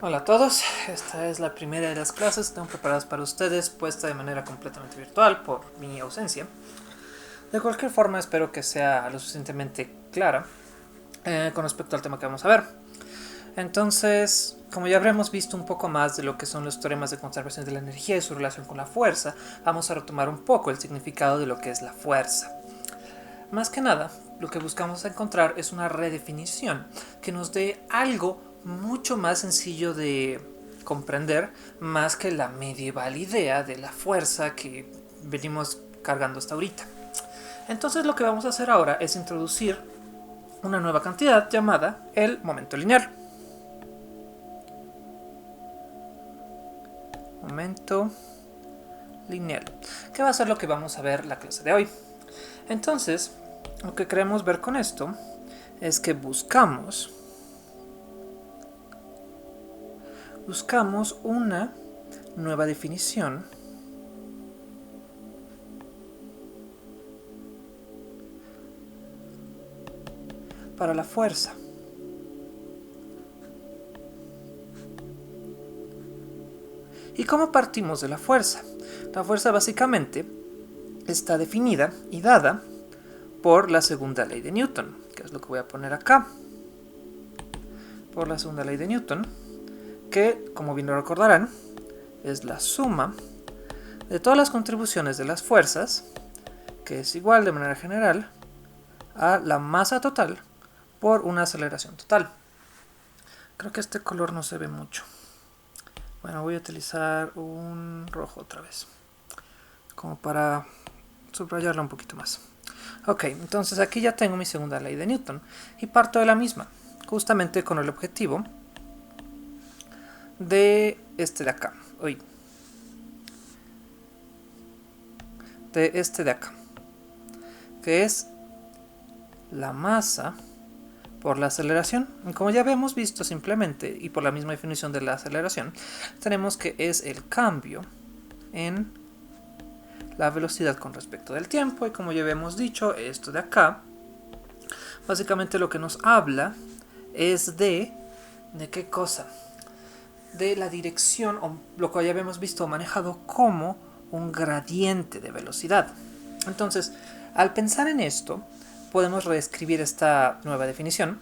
Hola a todos, esta es la primera de las clases que tengo preparadas para ustedes, puesta de manera completamente virtual por mi ausencia. De cualquier forma, espero que sea lo suficientemente clara con respecto al tema que vamos a ver. Entonces, como ya habremos visto un poco más de lo que son los teoremas de conservación de la energía y su relación con la fuerza, vamos a retomar un poco el significado de lo que es la fuerza. Más que nada, lo que buscamos encontrar es una redefinición que nos dé algo mucho más sencillo de comprender, más que la medieval idea de la fuerza que venimos cargando hasta ahorita. Entonces lo que vamos a hacer ahora es introducir una nueva cantidad llamada el momento lineal. Momento lineal, que va a ser lo que vamos a ver la clase de hoy. Entonces, lo que queremos ver con esto es que buscamos una nueva definición para la fuerza. ¿Y cómo partimos de la fuerza? La fuerza básicamente está definida y dada por la segunda ley de Newton, que es lo que voy a poner acá. Por la segunda ley de Newton, que, como bien lo recordarán, es la suma de todas las contribuciones de las fuerzas, que es igual de manera general a la masa total por una aceleración total. Creo que este color no se ve mucho. Bueno, voy a utilizar un rojo otra vez, como para subrayarla un poquito más. Ok, entonces aquí ya tengo mi segunda ley de Newton y parto de la misma, justamente con el objetivo de este de acá, de este de acá, que es la masa por la aceleración. Y como ya habíamos visto simplemente, y por la misma definición de la aceleración, tenemos que es el cambio en la velocidad con respecto del tiempo. Y como ya habíamos dicho, esto de acá, básicamente lo que nos habla es ¿de qué cosa? De la dirección, o lo que ya habíamos visto manejado como un gradiente de velocidad. Entonces, al pensar en esto, podemos reescribir esta nueva definición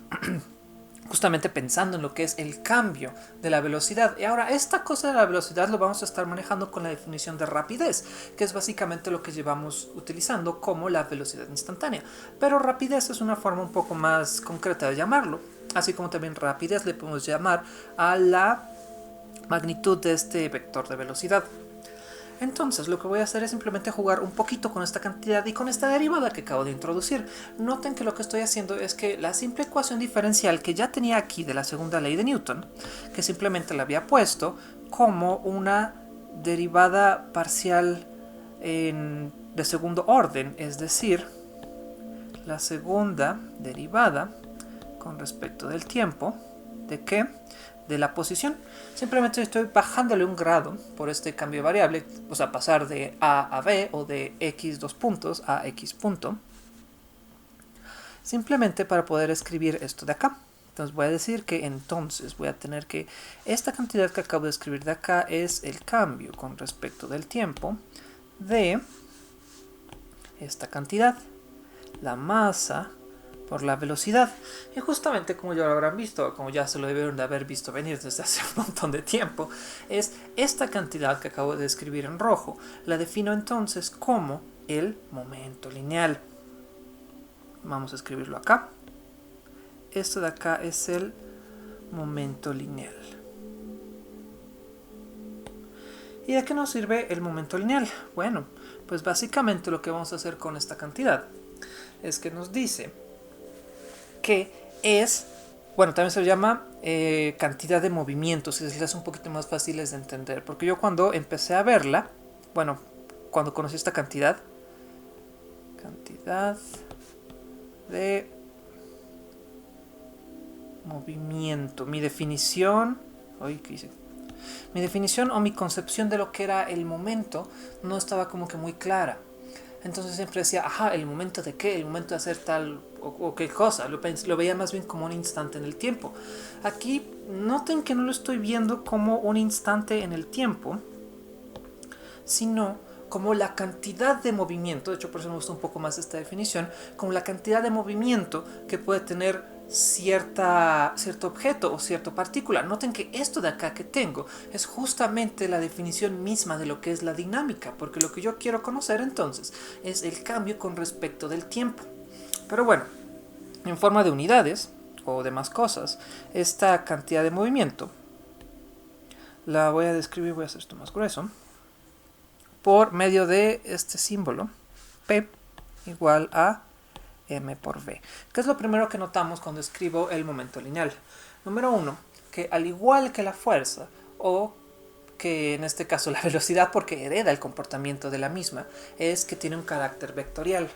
justamente pensando en lo que es el cambio de la velocidad. Y ahora, esta cosa de la velocidad lo vamos a estar manejando con la definición de rapidez, que es básicamente lo que llevamos utilizando como la velocidad instantánea. Pero rapidez es una forma un poco más concreta de llamarlo, así como también rapidez le podemos llamar a la magnitud de este vector de velocidad. Entonces lo que voy a hacer es simplemente jugar un poquito con esta cantidad y con esta derivada que acabo de introducir. Noten que lo que estoy haciendo es que la simple ecuación diferencial que ya tenía aquí de la segunda ley de Newton, que simplemente la había puesto como una derivada parcial de segundo orden, es decir, la segunda derivada con respecto del tiempo, ¿de qué? De la posición. Simplemente estoy bajándole un grado por este cambio de variable, o sea, pasar de A a B o de X dos puntos a X punto, simplemente para poder escribir esto de acá. Entonces voy a decir que entonces voy a tener que esta cantidad que acabo de escribir de acá es el cambio con respecto del tiempo de esta cantidad, la masa por la velocidad. Y justamente como ya lo habrán visto, como ya se lo debieron de haber visto venir desde hace un montón de tiempo, es esta cantidad que acabo de escribir en rojo. La defino entonces como el momento lineal. Vamos a escribirlo acá. Esto de acá es el momento lineal. ¿Y de qué nos sirve el momento lineal? Bueno, pues básicamente lo que vamos a hacer con esta cantidad es que nos dice que es, bueno, también se llama cantidad de movimientos, y es un poquito más fáciles de entender, porque yo cuando empecé a verla, bueno, cuando conocí esta cantidad de movimiento, mi definición, ¿qué hice? Mi definición o mi concepción de lo que era el momento no estaba como que muy clara. Entonces siempre decía, ajá, ¿el momento de qué? El momento de hacer tal o qué cosa. Lo veía más bien como un instante en el tiempo. Aquí noten que no lo estoy viendo como un instante en el tiempo, sino como la cantidad de movimiento, de hecho por eso me gusta un poco más esta definición, como la cantidad de movimiento que puede tener cierto objeto o cierta partícula. Noten que esto de acá que tengo es justamente la definición misma de lo que es la dinámica, porque lo que yo quiero conocer entonces es el cambio con respecto del tiempo. Pero bueno, en forma de unidades o demás cosas, esta cantidad de movimiento la voy a describir, voy a hacer esto más grueso, por medio de este símbolo P igual a m por v. ¿Qué es lo primero que notamos cuando escribo el momento lineal? Número 1, que al igual que la fuerza, o que en este caso la velocidad, porque hereda el comportamiento de la misma, es que tiene un carácter vectorial.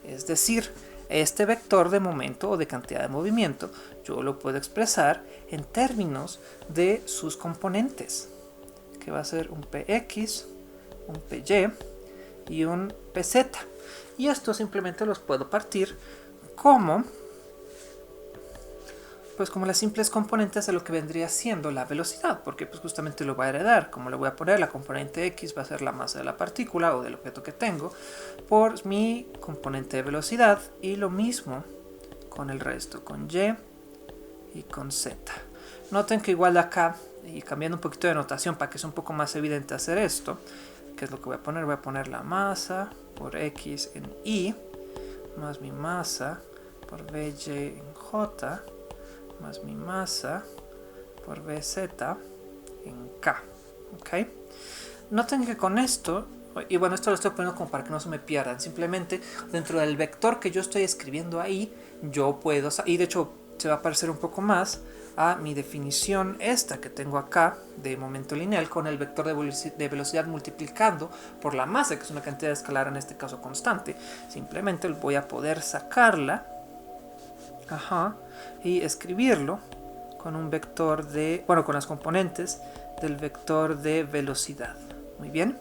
Es decir, este vector de momento o de cantidad de movimiento yo lo puedo expresar en términos de sus componentes, que va a ser un px, un py y un pz. Y esto simplemente los puedo partir como las simples componentes de lo que vendría siendo la velocidad, porque pues justamente lo va a heredar. Como le voy a poner, la componente x va a ser la masa de la partícula o del objeto que tengo por mi componente de velocidad, y lo mismo con el resto, con y y con z. Noten que igual acá, y cambiando un poquito de notación para que sea un poco más evidente hacer esto, ¿qué es lo que voy a poner? Voy a poner la masa por x en y, más mi masa por Vy en J, más mi masa por Vz en K. ¿Okay? Noten que con esto, y bueno, esto lo estoy poniendo como para que no se me pierdan, simplemente dentro del vector que yo estoy escribiendo ahí, yo puedo, y de hecho se va a parecer un poco más a mi definición esta que tengo acá de momento lineal, con el vector de velocidad multiplicando por la masa, que es una cantidad escalar en este caso constante. Simplemente voy a poder sacarla y escribirlo con un vector de, bueno, con las componentes del vector de velocidad. Muy bien,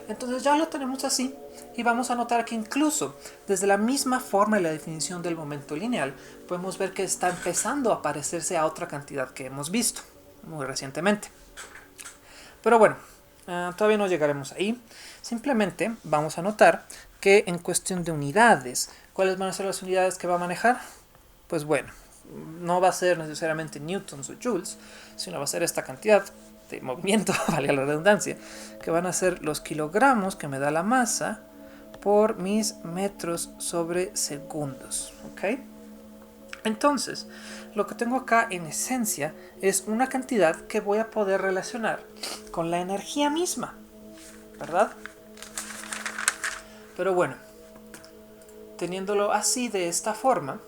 entonces ya lo tenemos así. Y vamos a notar que incluso desde la misma forma de la definición del momento lineal, podemos ver que está empezando a parecerse a otra cantidad que hemos visto muy recientemente. Pero bueno, todavía no llegaremos ahí. Simplemente vamos a notar que en cuestión de unidades, ¿cuáles van a ser las unidades que va a manejar? Pues bueno, no va a ser necesariamente newtons o joules, sino va a ser esta cantidad de movimiento, valga la redundancia, que van a ser los kilogramos que me da la masa por mis metros sobre segundos. ¿Ok? Entonces, lo que tengo acá en esencia es una cantidad que voy a poder relacionar con la energía misma, ¿verdad? Pero bueno, teniéndolo así de esta forma,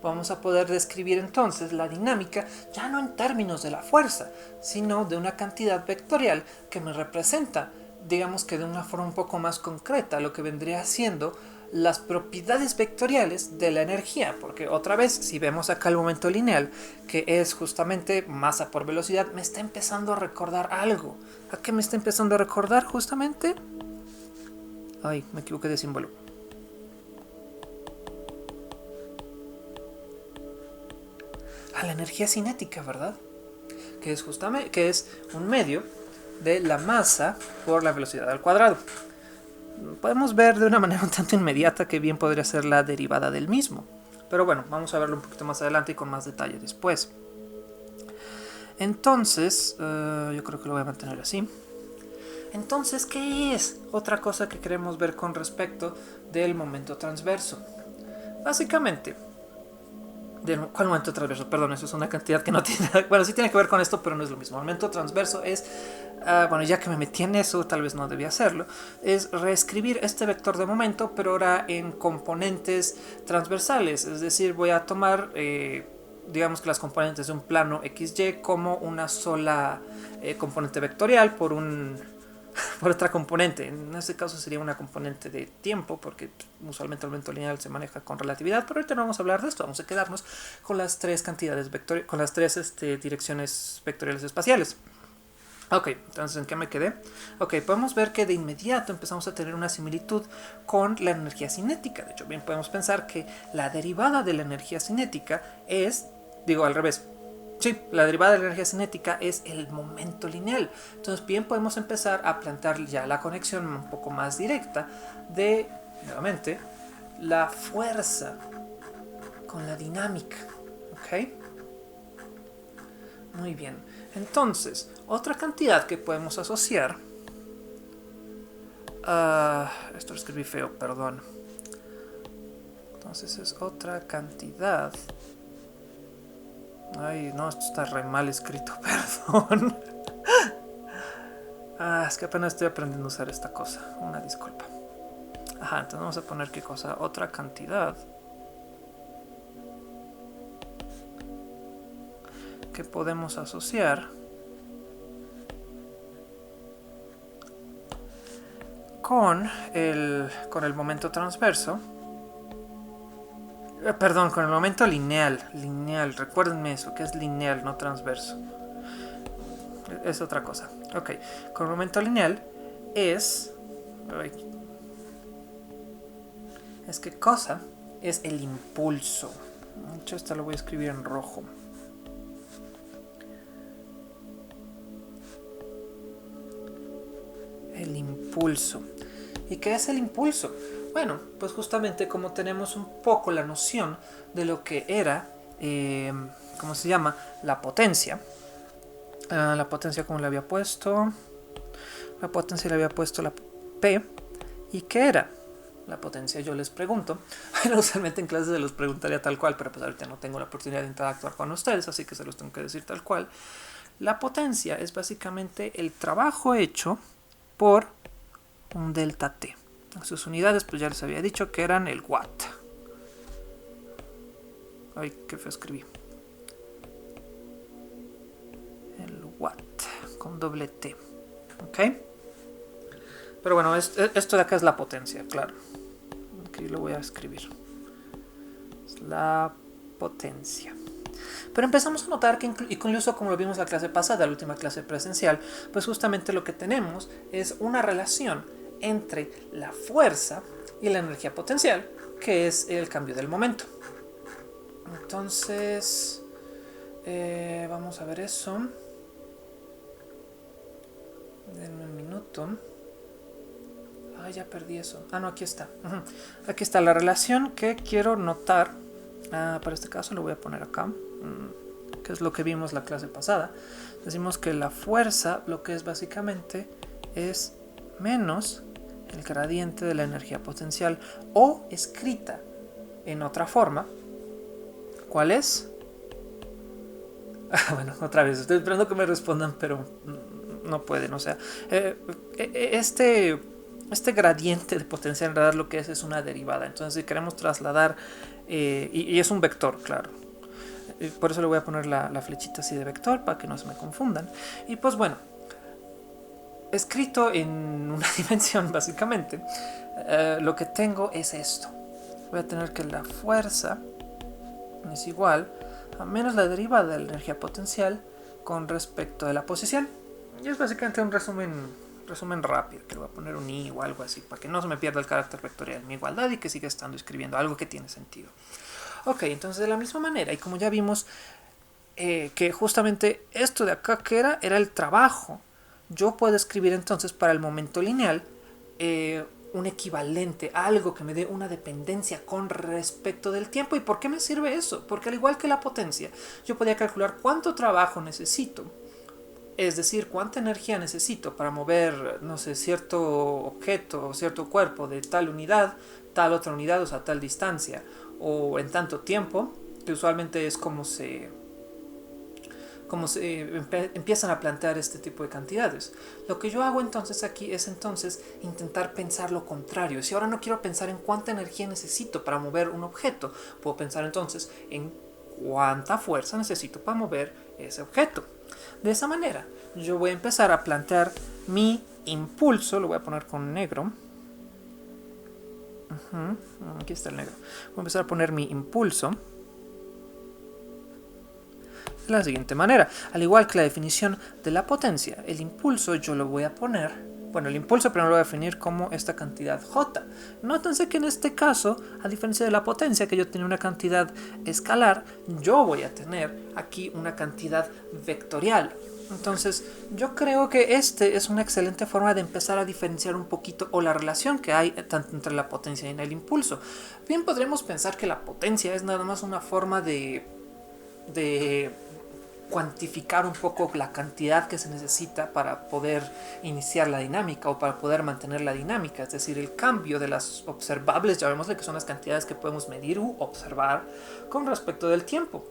vamos a poder describir entonces la dinámica ya no en términos de la fuerza, sino de una cantidad vectorial que me representa, digamos que de una forma un poco más concreta, lo que vendría siendo las propiedades vectoriales de la energía, porque otra vez, si vemos acá el momento lineal, que es justamente masa por velocidad, me está empezando a recordar algo. ¿A qué me está empezando a recordar justamente? Ay, me equivoqué de símbolo. A la energía cinética, ¿verdad? Que es justamente, que es un medio de la masa por la velocidad al cuadrado. Podemos ver de una manera un tanto inmediata que bien podría ser la derivada del mismo. Pero bueno, vamos a verlo un poquito más adelante y con más detalle después. Entonces, yo creo que lo voy a mantener así. Entonces, ¿qué es otra cosa que queremos ver con respecto del momento transverso? Básicamente, ¿cuál momento transverso? Perdón, eso es una cantidad que no tiene... Bueno, sí tiene que ver con esto, pero no es lo mismo. El momento transverso es... bueno, ya que me metí en eso, tal vez no debía hacerlo, es reescribir este vector de momento, pero ahora en componentes transversales. Es decir, voy a tomar, digamos que las componentes de un plano XY como una sola componente vectorial por otra componente. En este caso sería una componente de tiempo, porque usualmente el momento lineal se maneja con relatividad, pero ahorita no vamos a hablar de esto, vamos a quedarnos con las tres cantidades vectoriales, con las tres direcciones vectoriales espaciales. Ok, entonces ¿en qué me quedé? Ok, podemos ver que de inmediato empezamos a tener una similitud con la energía cinética. De hecho, bien podemos pensar que la derivada de la energía cinética es, digo al revés, sí, la derivada de la energía cinética es el momento lineal. Entonces bien podemos empezar a plantear ya la conexión un poco más directa de, nuevamente, la fuerza con la dinámica. Ok, muy bien. Entonces, otra cantidad que podemos asociar... esto lo escribí feo, perdón. Entonces es otra cantidad... Ay, no, esto está re mal escrito, perdón. Es que apenas estoy aprendiendo a usar esta cosa. Una disculpa. Ajá, entonces vamos a poner qué cosa. Otra cantidad que podemos asociar con el momento transverso. Perdón, con el momento lineal. Lineal, recuérdenme eso, que es lineal, no transverso. Es otra cosa. Ok, con el momento lineal es... Es que cosa es el impulso. De hecho, esta lo voy a escribir en rojo. El impulso. ¿Y qué es el impulso? Bueno, pues justamente como tenemos un poco la noción de lo que era, ¿cómo se llama? La potencia. La potencia, como le había puesto. La potencia le había puesto la P. ¿Y qué era la potencia? Yo les pregunto. Bueno, usualmente en clases se los preguntaría tal cual, pero pues ahorita no tengo la oportunidad de interactuar con ustedes, así que se los tengo que decir tal cual. La potencia es básicamente el trabajo hecho por un delta T. Sus unidades, pues ya les había dicho que eran el watt. Ay, qué feo escribí. El watt con doble T. ¿Ok? Pero bueno, esto de acá es la potencia, claro. Aquí lo voy a escribir. Es la potencia. Pero empezamos a notar que incluso como lo vimos en la clase pasada, la última clase presencial, pues justamente lo que tenemos es una relación entre la fuerza y la energía potencial, que es el cambio del momento. Entonces, vamos a ver eso. Denme un minuto. Ya perdí eso. No, aquí está. Aquí está la relación que quiero notar. Para este caso lo voy a poner acá, que es lo que vimos la clase pasada. Decimos que la fuerza, lo que es básicamente, es menos el gradiente de la energía potencial, o escrita en otra forma. ¿Cuál es? Bueno, otra vez, estoy esperando que me respondan, pero no pueden. O sea, este gradiente de potencial en realidad lo que es una derivada. Entonces si queremos trasladar, y es un vector, claro. Por eso le voy a poner la flechita así de vector para que no se me confundan. Y pues bueno, escrito en una dimensión básicamente, lo que tengo es esto. Voy a tener que la fuerza es igual a menos la derivada de la energía potencial con respecto de la posición. Y es básicamente un resumen rápido, que le voy a poner un i o algo así para que no se me pierda el carácter vectorial de mi igualdad y que siga estando escribiendo algo que tiene sentido. Ok, entonces de la misma manera, y como ya vimos que justamente esto de acá que era el trabajo, yo puedo escribir entonces para el momento lineal un equivalente, algo que me dé una dependencia con respecto del tiempo. ¿Y por qué me sirve eso? Porque al igual que la potencia, yo podía calcular cuánto trabajo necesito, es decir, cuánta energía necesito para mover, no sé, cierto objeto o cierto cuerpo de tal unidad, tal otra unidad, o sea, tal distancia, o en tanto tiempo, que usualmente es como se empiezan a plantear este tipo de cantidades. Lo que yo hago entonces aquí es entonces intentar pensar lo contrario. Si ahora no quiero pensar en cuánta energía necesito para mover un objeto, puedo pensar entonces en cuánta fuerza necesito para mover ese objeto. De esa manera, yo voy a empezar a plantear mi impulso, lo voy a poner con negro. Aquí está el negro. Voy a empezar a poner mi impulso de la siguiente manera. Al igual que la definición de la potencia, el impulso yo lo voy a poner, bueno, el impulso primero lo voy a definir como esta cantidad J. Nótense que en este caso, a diferencia de la potencia, que yo tenía una cantidad escalar, yo voy a tener aquí una cantidad vectorial. Entonces, yo creo que este es una excelente forma de empezar a diferenciar un poquito o la relación que hay tanto entre la potencia y el impulso. Bien, podríamos pensar que la potencia es nada más una forma de cuantificar un poco la cantidad que se necesita para poder iniciar la dinámica o para poder mantener la dinámica, es decir, el cambio de las observables, llamémosle, que son las cantidades que podemos medir u observar con respecto del tiempo.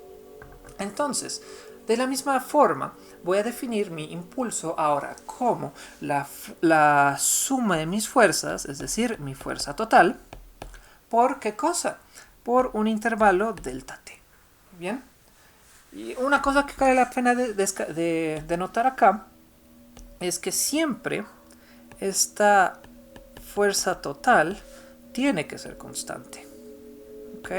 Entonces, de la misma forma, voy a definir mi impulso ahora como la suma de mis fuerzas, es decir, mi fuerza total, ¿por qué cosa? Por un intervalo delta t. ¿Bien? Y una cosa que vale la pena de notar acá es que siempre esta fuerza total tiene que ser constante. ¿Ok?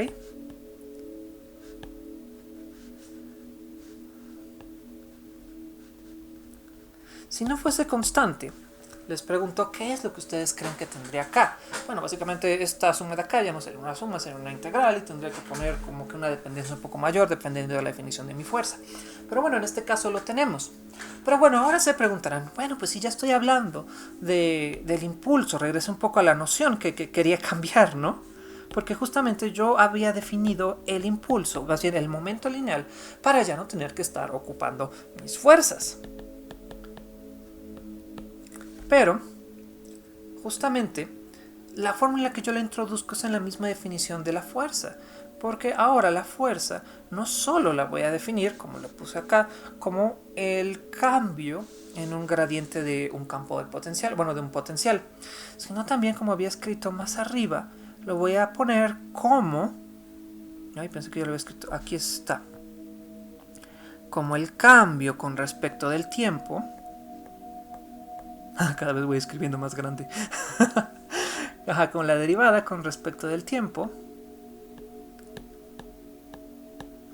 Si no fuese constante, les pregunto qué es lo que ustedes creen que tendría acá. Bueno, básicamente esta suma de acá ya no sería una suma, sería una integral y tendría que poner como que una dependencia un poco mayor dependiendo de la definición de mi fuerza. Pero bueno, en este caso lo tenemos. Pero bueno, ahora se preguntarán, bueno, pues si ya estoy hablando del impulso, regreso un poco a la noción que quería cambiar, ¿no? Porque justamente yo había definido el impulso, más bien el momento lineal, para ya no tener que estar ocupando mis fuerzas. Pero, justamente, la fórmula que yo le introduzco es en la misma definición de la fuerza. Porque ahora la fuerza no solo la voy a definir, como lo puse acá, como el cambio en un gradiente de un campo del potencial, bueno, de un potencial, sino también, como había escrito más arriba, lo voy a poner como... Ay, pensé que yo lo había escrito. Aquí está. Como el cambio con respecto del tiempo. Cada vez voy escribiendo más grande. Ajá, con la derivada con respecto del tiempo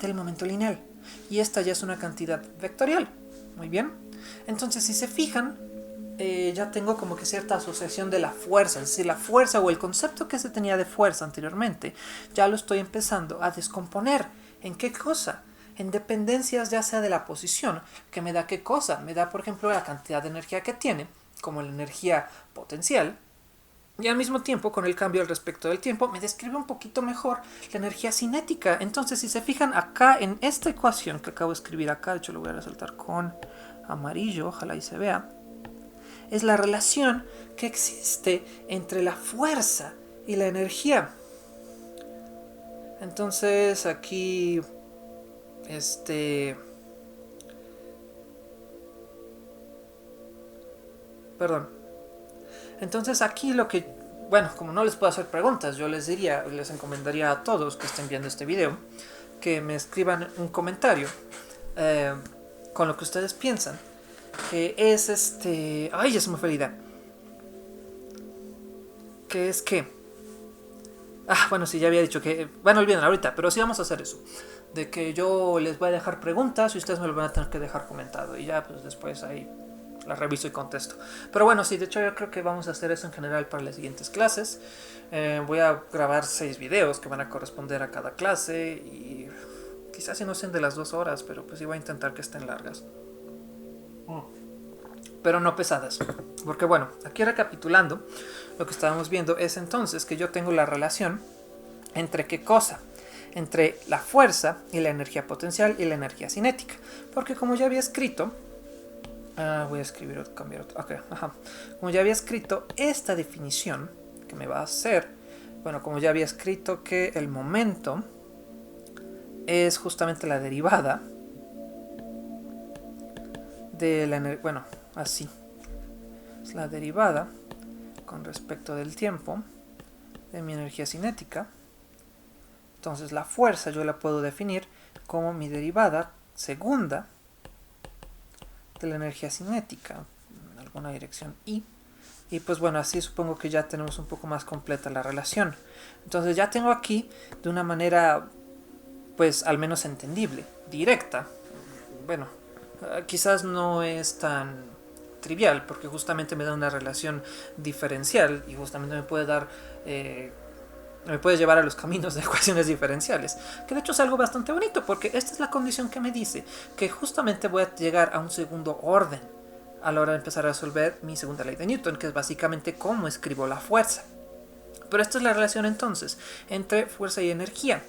del momento lineal. Y esta ya es una cantidad vectorial. Muy bien. Entonces, si se fijan, ya tengo como que cierta asociación de la fuerza. Es decir, la fuerza o el concepto que se tenía de fuerza anteriormente, ya lo estoy empezando a descomponer. ¿En qué cosa? En dependencias ya sea de la posición, que me da qué cosa. Me da, por ejemplo, la cantidad de energía que tiene, como la energía potencial, y al mismo tiempo, con el cambio al respecto del tiempo, me describe un poquito mejor la energía cinética. Entonces, si se fijan acá en esta ecuación que acabo de escribir acá, de hecho lo voy a resaltar con amarillo, ojalá y se vea, es la relación que existe entre la fuerza y la energía. Entonces, aquí, perdón. Entonces aquí lo que, bueno, como no les puedo hacer preguntas, yo les diría, les encomendaría a todos que estén viendo este video que me escriban un comentario con lo que ustedes piensan, que es ay, ya se me fue la idea, que es que, bueno, sí, ya había dicho que, bueno, olviden ahorita, pero sí vamos a hacer eso, de que yo les voy a dejar preguntas y ustedes me lo van a tener que dejar comentado y ya pues después ahí la reviso y contesto. Pero bueno, sí, de hecho yo creo que vamos a hacer eso en general para las siguientes clases. Voy a grabar 6 videos que van a corresponder a cada clase y quizás si no sean de las 2 horas, pero pues sí voy a intentar que estén largas. Pero no pesadas. Porque bueno, aquí recapitulando, lo que estábamos viendo es entonces que yo tengo la relación entre qué cosa, entre la fuerza y la energía potencial y la energía cinética. Porque como ya había escrito, voy a escribir otro, cambiar otro. Okay, ajá. Como ya había escrito esta definición que me va a hacer, bueno, como ya había escrito que el momento es justamente la derivada de la energía, bueno, así, es la derivada con respecto del tiempo de mi energía cinética. Entonces la fuerza yo la puedo definir como mi derivada segunda de la energía cinética en alguna dirección y pues bueno, así supongo que ya tenemos un poco más completa la relación. Entonces ya tengo aquí de una manera pues al menos entendible, directa, bueno, quizás no es tan trivial, porque justamente me da una relación diferencial y justamente me puede dar... me puede llevar a los caminos de ecuaciones diferenciales, que de hecho es algo bastante bonito, porque esta es la condición que me dice que justamente voy a llegar a un segundo orden a la hora de empezar a resolver mi segunda ley de Newton, que es básicamente cómo escribo la fuerza. Pero esta es la relación entonces entre fuerza y energía,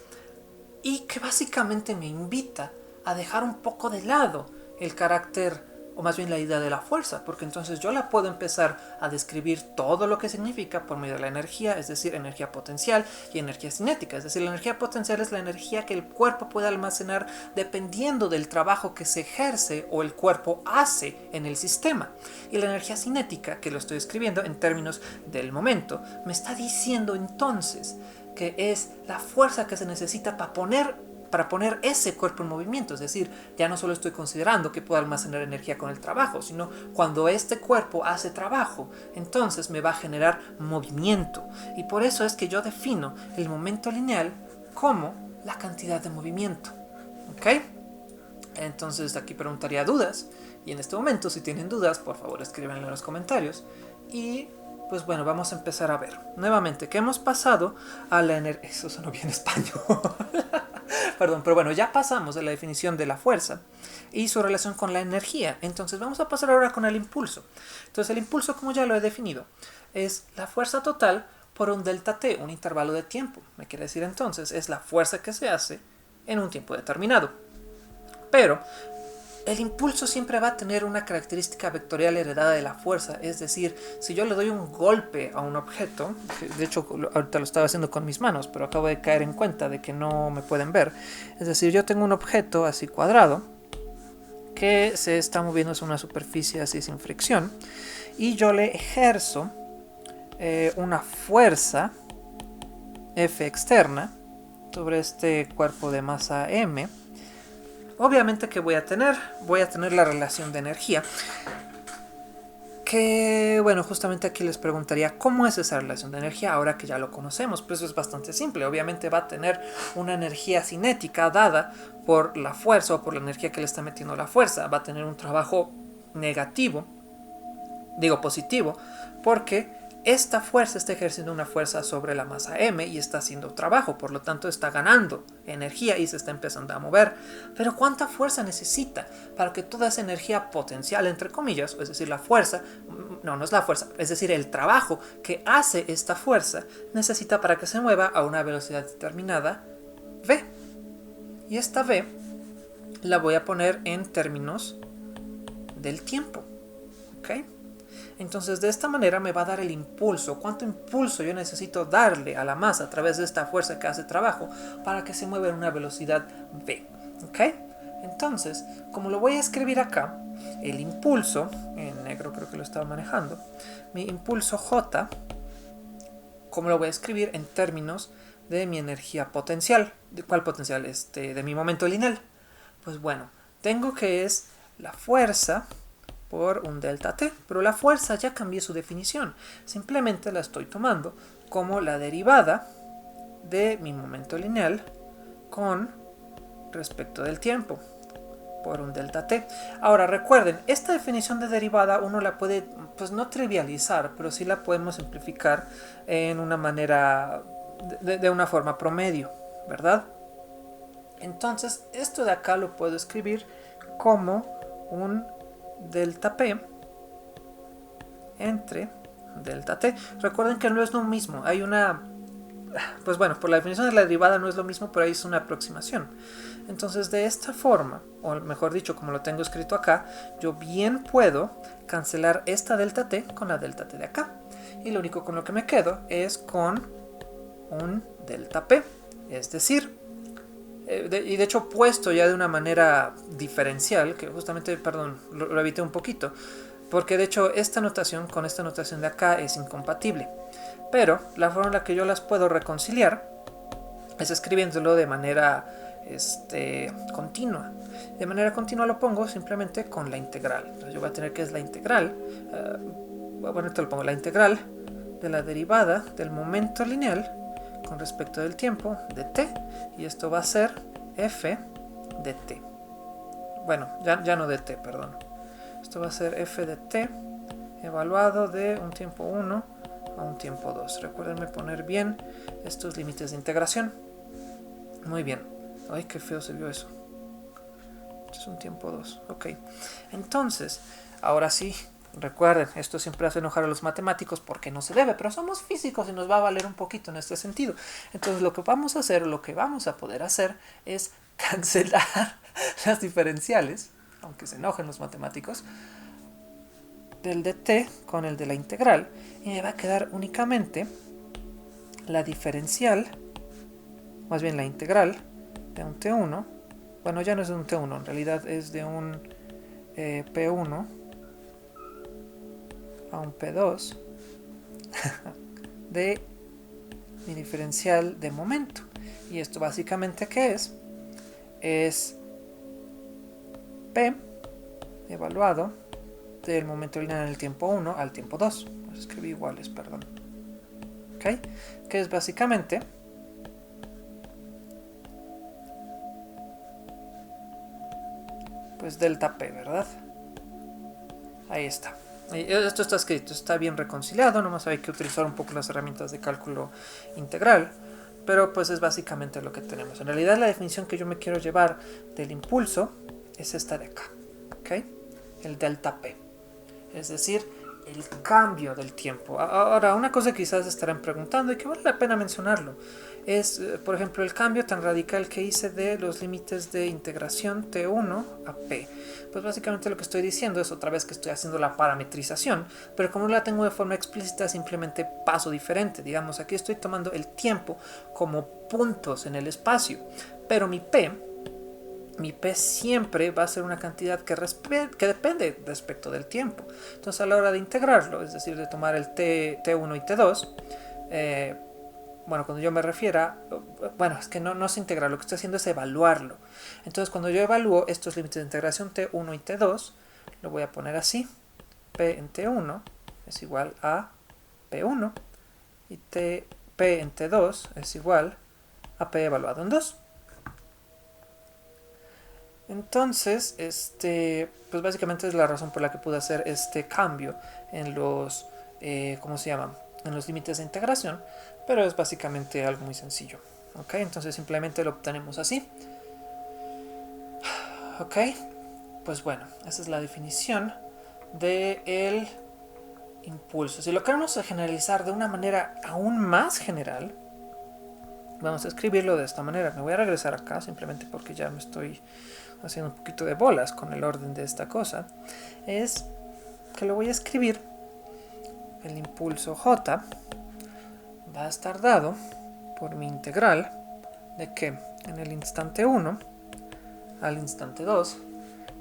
y que básicamente me invita a dejar un poco de lado el carácter, o más bien la idea de la fuerza, porque entonces yo la puedo empezar a describir todo lo que significa por medio de la energía, es decir, energía potencial y energía cinética. Es decir, la energía potencial es la energía que el cuerpo puede almacenar dependiendo del trabajo que se ejerce o el cuerpo hace en el sistema. Y la energía cinética, que lo estoy escribiendo en términos del momento, me está diciendo entonces que es la fuerza que se necesita para poner ese cuerpo en movimiento. Es decir, ya no solo estoy considerando que puedo almacenar energía con el trabajo, sino cuando este cuerpo hace trabajo, entonces me va a generar movimiento. Y por eso es que yo defino el momento lineal como la cantidad de movimiento. ¿Ok? Entonces aquí preguntaría dudas, y en este momento si tienen dudas, por favor escríbanlo en los comentarios. Y pues bueno, vamos a empezar a ver nuevamente que hemos pasado a la energía. Eso sonó bien español. Perdón, pero bueno, ya pasamos de la definición de la fuerza y su relación con la energía. Entonces vamos a pasar ahora con el impulso. Entonces el impulso, como ya lo he definido, es la fuerza total por un delta t, un intervalo de tiempo. Me quiere decir entonces, es la fuerza que se hace en un tiempo determinado. Pero el impulso siempre va a tener una característica vectorial heredada de la fuerza. Es decir, si yo le doy un golpe a un objeto, de hecho ahorita lo estaba haciendo con mis manos, pero acabo de caer en cuenta de que no me pueden ver. Es decir, yo tengo un objeto así cuadrado que se está moviendo sobre una superficie así sin fricción, y yo le ejerzo una fuerza F externa sobre este cuerpo de masa M. Obviamente que voy a tener la relación de energía, que bueno, justamente aquí les preguntaría cómo es esa relación de energía ahora que ya lo conocemos. Pues eso es bastante simple. Obviamente va a tener una energía cinética dada por la fuerza o por la energía que le está metiendo la fuerza. Va a tener un trabajo negativo, digo positivo, porque esta fuerza está ejerciendo una fuerza sobre la masa M y está haciendo trabajo, por lo tanto está ganando energía y se está empezando a mover. Pero ¿cuánta fuerza necesita para que toda esa energía potencial, entre comillas, es decir, la fuerza, no es la fuerza, es decir, el trabajo que hace esta fuerza, necesita para que se mueva a una velocidad determinada, v? Y esta v la voy a poner en términos del tiempo, ¿ok? Entonces de esta manera me va a dar el impulso, cuánto impulso yo necesito darle a la masa a través de esta fuerza que hace trabajo para que se mueva en una velocidad v, ¿ok? Entonces, como lo voy a escribir acá, el impulso, en negro creo que lo estaba manejando, mi impulso J, ¿cómo lo voy a escribir? En términos de mi energía potencial. ¿De cuál potencial? De mi momento lineal. Pues bueno, tengo que es la fuerza por un delta t, pero la fuerza ya cambié su definición, simplemente la estoy tomando como la derivada de mi momento lineal con respecto del tiempo por un delta t. Ahora recuerden, esta definición de derivada uno la puede, pues no trivializar, pero sí la podemos simplificar en una manera, de una forma promedio, ¿verdad? Entonces esto de acá lo puedo escribir como un delta P entre delta T. Recuerden que no es lo mismo, hay una... Pues bueno, por la definición de la derivada no es lo mismo, pero ahí es una aproximación. Entonces de esta forma, o mejor dicho, como lo tengo escrito acá, yo bien puedo cancelar esta delta T con la delta T de acá. Y lo único con lo que me quedo es con un delta P. Es decir, y de hecho puesto ya de una manera diferencial, que justamente, perdón, lo evité un poquito, porque de hecho esta notación con esta notación de acá es incompatible, pero la forma en la que yo las puedo reconciliar es escribiéndolo de manera continua. De manera continua lo pongo simplemente con la integral. Entonces yo voy a tener que es la integral, bueno, te lo pongo, la integral de la derivada del momento lineal con respecto del tiempo de t, y esto va a ser f de t. bueno, ya no de t, perdón. Esto va a ser f de t evaluado de un tiempo 1 a un tiempo 2. Recuérdenme poner bien estos límites de integración. Muy bien. Ay, qué feo se vio eso. Esto es un tiempo 2. Ok. Entonces, ahora sí, recuerden, esto siempre hace enojar a los matemáticos porque no se debe, pero somos físicos y nos va a valer un poquito en este sentido. Entonces, lo que vamos a hacer, lo que vamos a poder hacer es cancelar las diferenciales, aunque se enojen los matemáticos, del de t con el de la integral, y me va a quedar únicamente la diferencial, más bien la integral de un t1. Bueno, ya no es de un t1, en realidad es de un p1 a un p2 de mi diferencial de momento. Y esto básicamente ¿qué es? Es p evaluado del momento lineal en el tiempo 1 al tiempo 2. Los escribí iguales, perdón. ¿Ok? Que es básicamente pues delta p, ¿verdad? Ahí está. Esto está escrito, está bien reconciliado, nomás hay que utilizar un poco las herramientas de cálculo integral, pero pues es básicamente lo que tenemos. En realidad la definición que yo me quiero llevar del impulso es esta de acá, ¿ok? El delta p, es decir, el cambio del tiempo. Ahora, una cosa que quizás estarán preguntando y que vale la pena mencionarlo es, por ejemplo, el cambio tan radical que hice de los límites de integración T1 a P. Pues básicamente lo que estoy diciendo es otra vez que estoy haciendo la parametrización, pero como no la tengo de forma explícita, simplemente paso diferente. Digamos, aquí estoy tomando el tiempo como puntos en el espacio, pero mi P siempre va a ser una cantidad que depende respecto del tiempo. Entonces a la hora de integrarlo, es decir, de tomar el T1 y T2, bueno, cuando yo me refiera, bueno, es que no es integrar, lo que estoy haciendo es evaluarlo. Entonces cuando yo evalúo estos límites de integración T1 y T2, lo voy a poner así. P en T1 es igual a P1 y P en T2 es igual a P evaluado en 2. Entonces, pues básicamente es la razón por la que pude hacer este cambio en los, ¿cómo se llama? En los límites de integración, pero es básicamente algo muy sencillo. ¿Ok? Entonces simplemente lo obtenemos así. ¿Ok? Pues bueno, esa es la definición del impulso. Si lo queremos generalizar de una manera aún más general, vamos a escribirlo de esta manera. Me voy a regresar acá simplemente porque ya me estoy haciendo un poquito de bolas con el orden de esta cosa. Es que lo voy a escribir. El impulso J va a estar dado por mi integral de que en el instante 1 al instante 2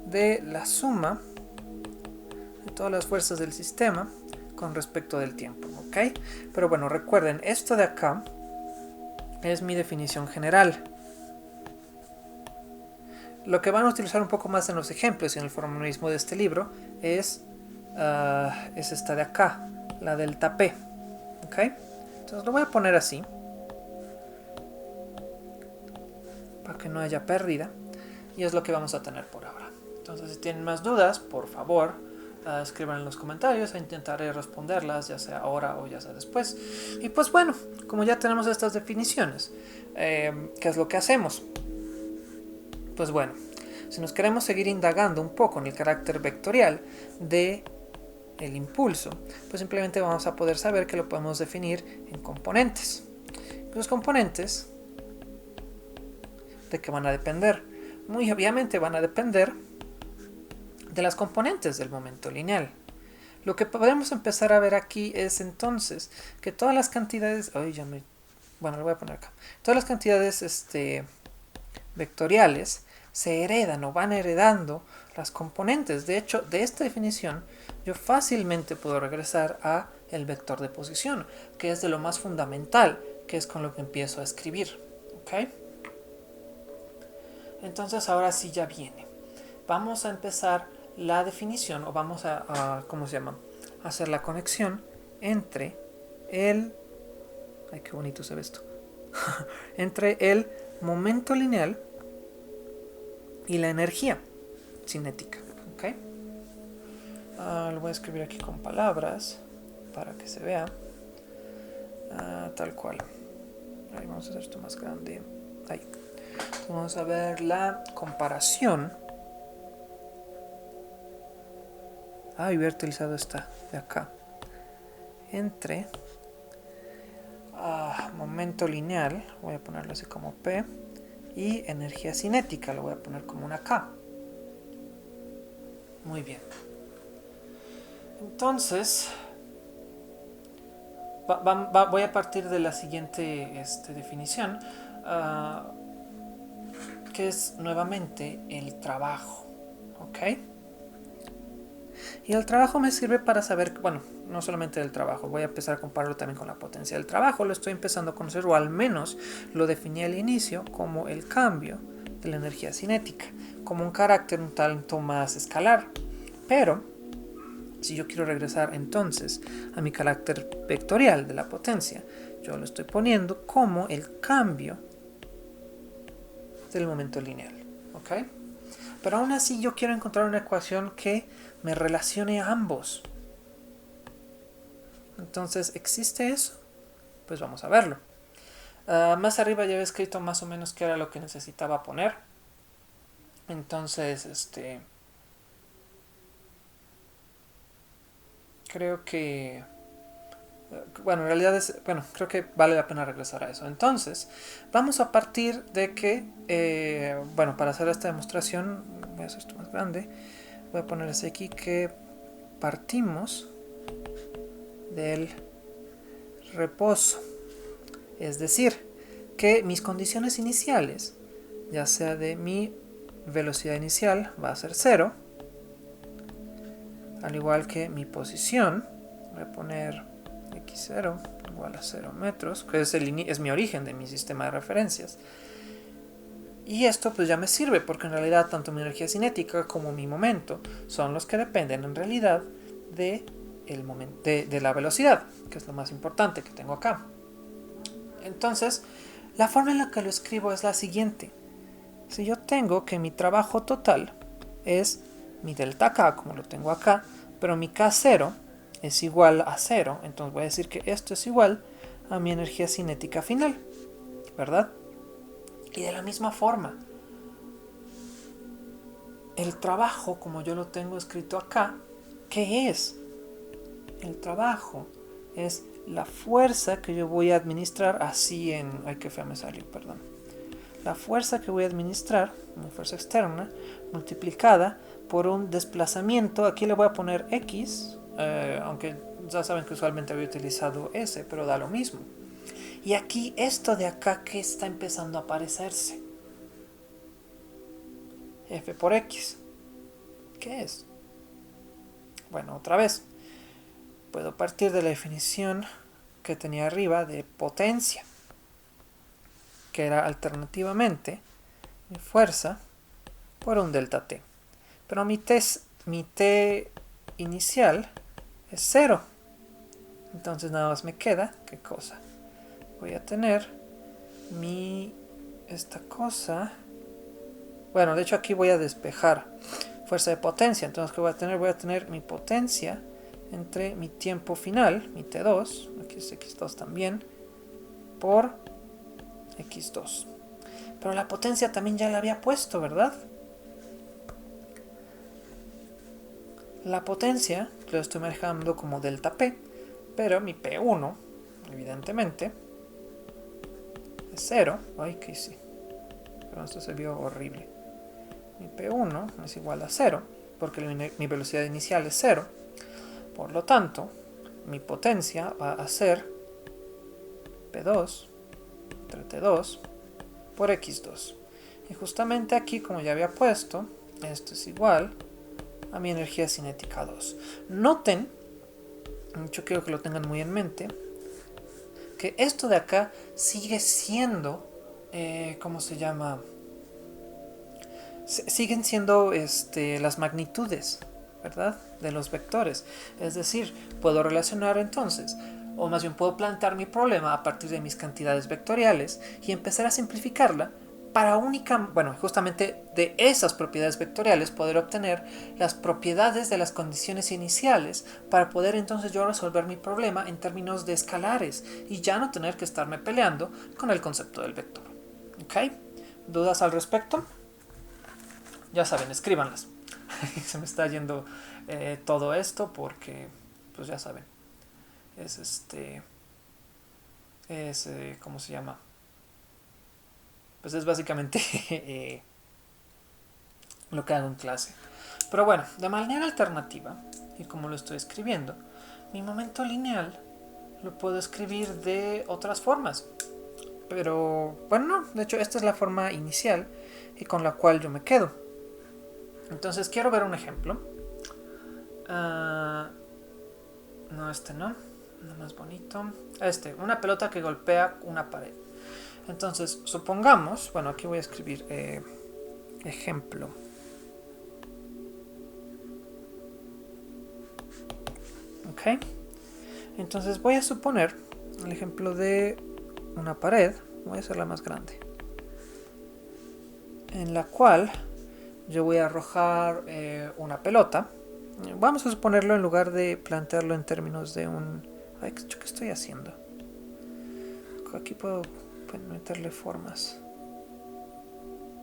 de la suma de todas las fuerzas del sistema con respecto del tiempo, ¿ok? Pero bueno, recuerden, esto de acá es mi definición general. Lo que van a utilizar un poco más en los ejemplos y en el formalismo de este libro es esta de acá, la delta P. ¿Ok? Entonces lo voy a poner así, para que no haya pérdida, y es lo que vamos a tener por ahora. Entonces si tienen más dudas, por favor, escriban en los comentarios, intentaré responderlas, ya sea ahora o ya sea después. Y pues bueno, como ya tenemos estas definiciones, ¿qué es lo que hacemos? Pues bueno, si nos queremos seguir indagando un poco en el carácter vectorial de el impulso, pues simplemente vamos a poder saber que lo podemos definir en componentes. Los componentes, ¿de qué van a depender? Muy obviamente van a depender de las componentes del momento lineal. Lo que podemos empezar a ver aquí es entonces que todas las cantidades, bueno, lo voy a poner acá, todas las cantidades vectoriales se heredan o van heredando las componentes. De hecho, de esta definición yo fácilmente puedo regresar a el vector de posición, que es de lo más fundamental, que es con lo que empiezo a escribir. ¿Ok? Entonces ahora sí ya viene. Vamos a empezar la definición, o vamos ¿cómo se llama? Hacer la conexión entre el... Ay, qué bonito se ve esto. entre el momento lineal y la energía. cinética. ¿Okay? Lo voy a escribir aquí con palabras para que se vea. Tal cual. Ahí vamos a hacer esto más grande. Ahí. Vamos a ver la comparación. Hubiera utilizado esta de acá. Entre momento lineal, voy a ponerlo así como P, y energía cinética, lo voy a poner como una K. Muy bien. Entonces, voy a partir de la siguiente definición, que es nuevamente el trabajo. ¿Ok? Y el trabajo me sirve para saber, bueno, no solamente del trabajo, voy a empezar a compararlo también con la potencia del trabajo. Lo estoy empezando a conocer, o al menos lo definí al inicio como el cambio de la energía cinética, como un carácter un tanto más escalar. Pero si yo quiero regresar entonces a mi carácter vectorial de la potencia, yo lo estoy poniendo como el cambio del momento lineal. ¿Ok? Pero aún así yo quiero encontrar una ecuación que me relacione a ambos. Entonces, ¿existe eso? Pues vamos a verlo. Más arriba ya había escrito más o menos qué era lo que necesitaba poner. Entonces, creo que... Bueno, en realidad creo que vale la pena regresar a eso. Entonces, vamos a partir de que, para hacer esta demostración, voy a hacer esto más grande, voy a poner ese aquí, que partimos del reposo. Es decir, que mis condiciones iniciales, ya sea de mi velocidad inicial, va a ser 0, al igual que mi posición, voy a poner x0 igual a 0 metros, que es mi origen de mi sistema de referencias. Y esto pues ya me sirve, porque en realidad tanto mi energía cinética como mi momento son los que dependen en realidad de la velocidad, que es lo más importante que tengo acá. Entonces, la forma en la que lo escribo es la siguiente. Si yo tengo que mi trabajo total es mi delta K, como lo tengo acá, pero mi K0 es igual a 0, entonces voy a decir que esto es igual a mi energía cinética final, ¿verdad? Y de la misma forma, el trabajo, como yo lo tengo escrito acá, ¿qué es? El trabajo es la fuerza que yo voy a administrar así en... Ay, qué fea me salió, perdón. La fuerza que voy a administrar, una fuerza externa, multiplicada por un desplazamiento. Aquí le voy a poner X, aunque ya saben que usualmente había utilizado S, pero da lo mismo. Y aquí, esto de acá que está empezando a aparecerse. F por X. ¿Qué es? Bueno, otra vez. Puedo partir de la definición que tenía arriba de potencia, que era alternativamente mi fuerza por un delta T. Pero mi T inicial es 0. Entonces nada más me queda, ¿qué cosa? Voy a tener esta cosa. Bueno, de hecho aquí voy a despejar fuerza de potencia. Entonces, ¿qué voy a tener? Voy a tener mi potencia entre mi tiempo final, mi T2, aquí es X2 también, por X2. Pero la potencia también ya la había puesto, ¿verdad? La potencia lo estoy manejando como delta P, pero mi P1, evidentemente, es 0. Ay, que sí. Pero esto se vio horrible. Mi P1 es igual a 0, porque mi velocidad inicial es 0. Por lo tanto, mi potencia va a ser P2 entre T2 por X2. Y justamente aquí, como ya había puesto, esto es igual a mi energía cinética 2. Noten, yo quiero que lo tengan muy en mente, que esto de acá sigue siendo, ¿cómo se llama? Siguen siendo las magnitudes, ¿verdad? De los vectores. Es decir, puedo relacionar entonces, o más bien puedo plantear mi problema a partir de mis cantidades vectoriales y empezar a simplificarla para justamente de esas propiedades vectoriales poder obtener las propiedades de las condiciones iniciales para poder entonces yo resolver mi problema en términos de escalares y ya no tener que estarme peleando con el concepto del vector. ¿Ok? ¿Dudas al respecto? Ya saben, escríbanlas. Se me está yendo todo esto porque, pues ya saben, ¿cómo se llama? Pues es básicamente lo que hago en clase. Pero bueno, de manera alternativa, y como lo estoy escribiendo, mi momento lineal lo puedo escribir de otras formas. Pero bueno, no, de hecho esta es la forma inicial y con la cual yo me quedo. Entonces quiero ver un ejemplo. No, no más bonito. Una pelota que golpea una pared. Entonces, supongamos, bueno, aquí voy a escribir ejemplo. Ok. Entonces voy a suponer el ejemplo de una pared, voy a hacerla más grande, en la cual yo voy a arrojar una pelota. Vamos a suponerlo en lugar de plantearlo en términos de un... Ay, ¿qué estoy haciendo? Aquí puedo meterle formas.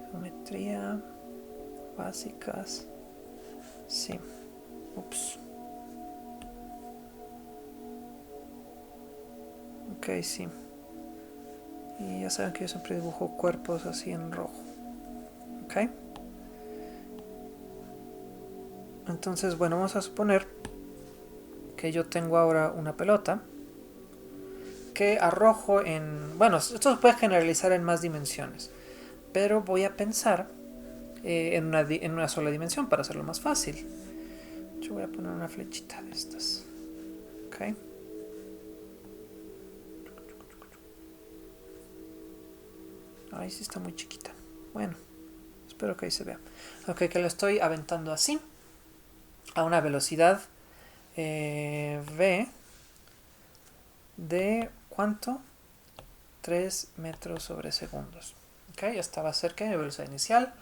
Geometría básicas. Sí. Ups. Ok, sí. Y ya saben que yo siempre dibujo cuerpos así en rojo. Ok. Entonces, bueno, vamos a suponer que yo tengo ahora una pelota que arrojo en... Bueno, esto se puede generalizar en más dimensiones, pero voy a pensar en una sola dimensión para hacerlo más fácil. Yo voy a poner una flechita de estas. Ok. Ahí sí está muy chiquita. Bueno, espero que ahí se vea. Ok, que lo estoy aventando así, a una velocidad v de ¿cuánto? 3 metros sobre segundos. Ok, ya estaba cerca de mi velocidad inicial.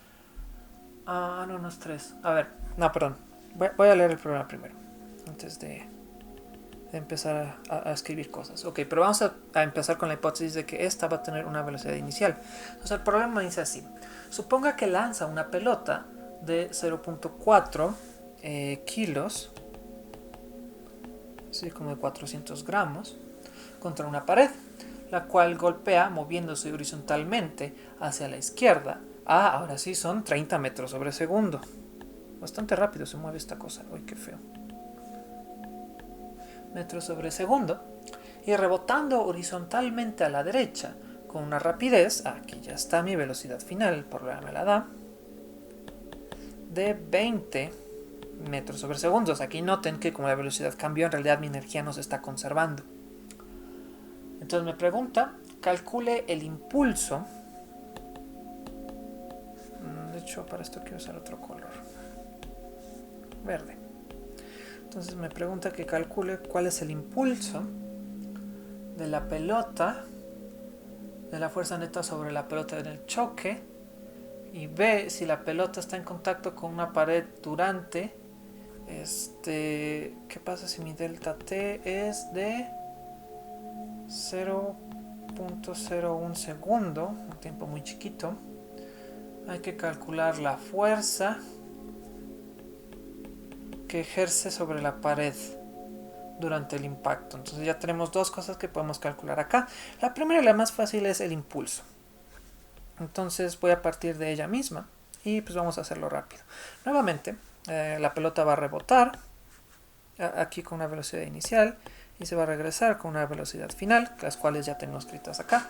No es 3. A ver, no, perdón. Voy a leer el programa primero, antes de empezar a escribir cosas. Ok, pero vamos a empezar con la hipótesis de que esta va a tener una velocidad inicial. Entonces el problema dice así. Suponga que lanza una pelota de 0.4 kilos, así como de 400 gramos, contra una pared, la cual golpea moviéndose horizontalmente hacia la izquierda. Ahora sí son 30 metros sobre segundo. Bastante rápido se mueve esta cosa. Uy, qué feo. Metros sobre segundo. Y rebotando horizontalmente a la derecha con una rapidez, aquí ya está mi velocidad final, el problema me la da, de 20 metros sobre segundos. Aquí noten que como la velocidad cambió, en realidad mi energía no se está conservando. Entonces me pregunta, calcule el impulso. De hecho, para esto quiero usar otro color. Verde. Entonces me pregunta que calcule cuál es el impulso de la pelota, de la fuerza neta sobre la pelota en el choque, y ve si la pelota está en contacto con una pared durante ¿qué pasa si mi delta t es de 0.01 segundo, un tiempo muy chiquito? Hay que calcular la fuerza que ejerce sobre la pared durante el impacto. Entonces ya tenemos dos cosas que podemos calcular acá. La primera y la más fácil es el impulso. Entonces voy a partir de ella misma y pues vamos a hacerlo rápido. Nuevamente, la pelota va a rebotar aquí con una velocidad inicial y se va a regresar con una velocidad final, las cuales ya tengo escritas acá.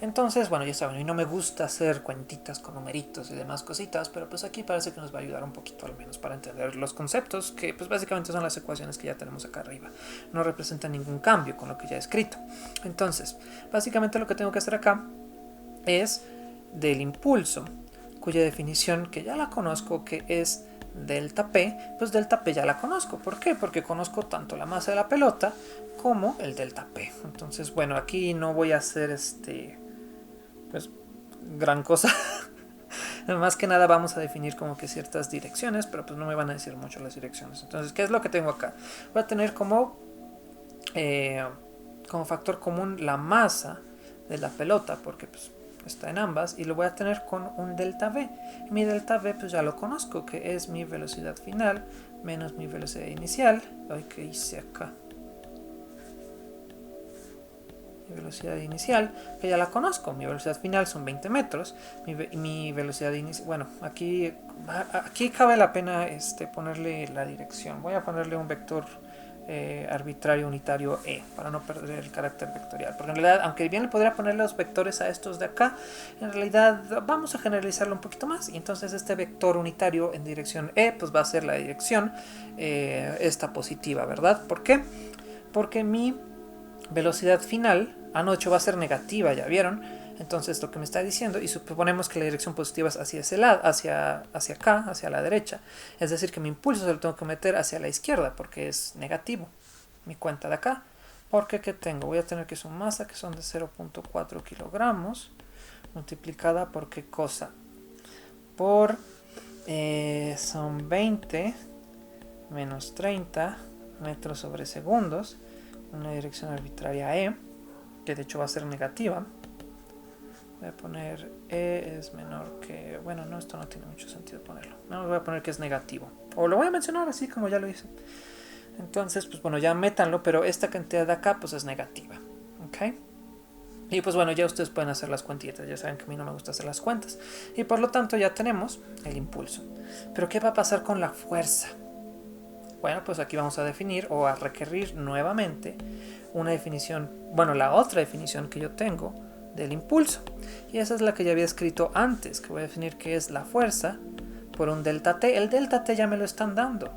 Entonces, bueno, ya saben, y no me gusta hacer cuentitas con numeritos y demás cositas, pero pues aquí parece que nos va a ayudar un poquito al menos para entender los conceptos, que pues básicamente son las ecuaciones que ya tenemos acá arriba. No representan ningún cambio con lo que ya he escrito. Entonces, básicamente lo que tengo que hacer acá es del impulso, cuya definición que ya la conozco, que es delta P, pues delta P ya la conozco. ¿Por qué? Porque conozco tanto la masa de la pelota como el delta P. Entonces, bueno, aquí no voy a hacer pues gran cosa Más que nada vamos a definir como que ciertas direcciones, pero pues no me van a decir mucho las direcciones. Entonces, ¿qué es lo que tengo acá? Voy a tener como factor común la masa de la pelota, porque pues está en ambas, y lo voy a tener con un delta v. Mi delta v pues ya lo conozco, que es mi velocidad final menos mi velocidad inicial. Ay, ¿qué hice acá? Mi velocidad inicial, que ya la conozco. Mi velocidad final son 20 metros. Mi velocidad inicial, bueno, aquí cabe la pena ponerle la dirección. Voy a ponerle un vector arbitrario unitario e, para no perder el carácter vectorial, porque en realidad, aunque bien le podría poner los vectores a estos de acá, en realidad vamos a generalizarlo un poquito más, y entonces este vector unitario en dirección e pues va a ser la dirección esta positiva, ¿verdad? ¿Por qué? Porque mi velocidad final, de hecho va a ser negativa, ya vieron. Entonces lo que me está diciendo, y suponemos que la dirección positiva es hacia ese lado, hacia acá, hacia la derecha, es decir que mi impulso se lo tengo que meter hacia la izquierda porque es negativo, mi cuenta de acá. Porque ¿qué tengo? Voy a tener que su masa, que son de 0.4 kilogramos, multiplicada por ¿qué cosa? Por son 20 menos 30 metros sobre segundos, una dirección arbitraria e, que de hecho va a ser negativa. Voy a poner e es menor que... Bueno, no, esto no tiene mucho sentido ponerlo. No, voy a poner que es negativo. O lo voy a mencionar así como ya lo hice. Entonces, pues bueno, ya métanlo, pero esta cantidad de acá pues es negativa. ¿Ok? Y pues bueno, ya ustedes pueden hacer las cuentitas. Ya saben que a mí no me gusta hacer las cuentas. Y por lo tanto ya tenemos el impulso. Pero ¿qué va a pasar con la fuerza? Bueno, pues aquí vamos a definir o a requerir nuevamente una definición, bueno, la otra definición que yo tengo del impulso. Y esa es la que ya había escrito antes, que voy a definir que es la fuerza por un delta t. El delta t ya me lo están dando.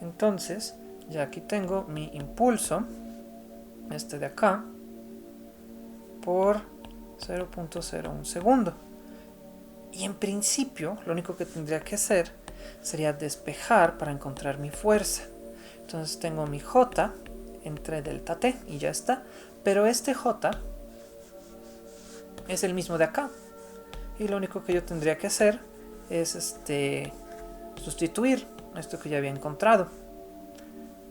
Entonces, ya aquí tengo mi impulso, este de acá, por 0.01 segundo. Y en principio, lo único que tendría que hacer sería despejar para encontrar mi fuerza. Entonces tengo mi J entre delta t y ya está. Pero este J es el mismo de acá. Y lo único que yo tendría que hacer es sustituir esto que ya había encontrado.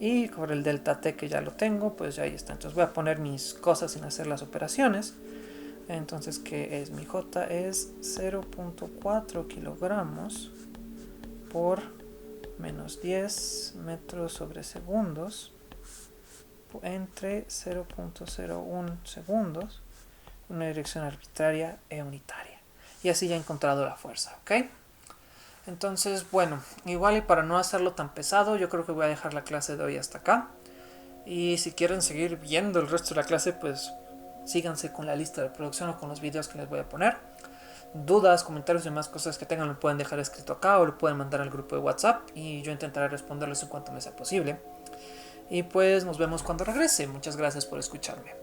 Y por el delta t que ya lo tengo, pues ya ahí está. Entonces voy a poner mis cosas sin hacer las operaciones. Entonces, ¿qué es? Mi J es 0.4 kilogramos por menos 10 metros sobre segundos entre 0.01 segundos, una dirección arbitraria e unitaria. Y así ya he encontrado la fuerza, ¿ok? Entonces, bueno, igual y para no hacerlo tan pesado, yo creo que voy a dejar la clase de hoy hasta acá. Y si quieren seguir viendo el resto de la clase, pues síganse con la lista de reproducción o con los videos que les voy a poner. Dudas, comentarios y demás cosas que tengan lo pueden dejar escrito acá o lo pueden mandar al grupo de WhatsApp y yo intentaré responderles en cuanto me sea posible. Y pues nos vemos cuando regrese. Muchas gracias por escucharme.